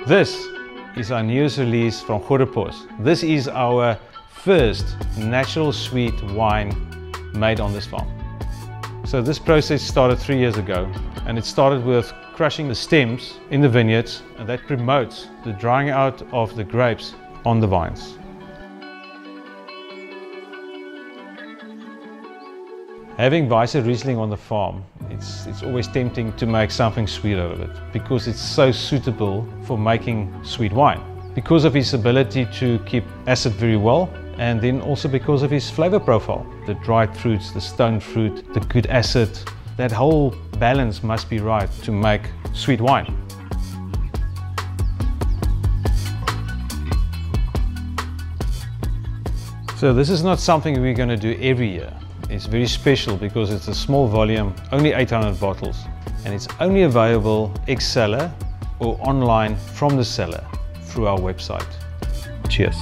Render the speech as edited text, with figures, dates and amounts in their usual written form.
This is our newest release from Goedepos. This is our first natural sweet wine made on this farm. So this process started 3 years ago, and it started with crushing the stems in the vineyards, and that promotes the drying out of the grapes on the vines. Having Weisse Riesling on the farm, it's always tempting to make something sweet out of it because it's so suitable for making sweet wine. Because of his ability to keep acid very well, and then also because of his flavor profile. The dried fruits, the stone fruit, the good acid, that whole balance must be right to make sweet wine. So this is not something we're going to do every year. It's very special because it's a small volume, only 800 bottles, and it's only available ex-cellar or online from the cellar through our website. Cheers.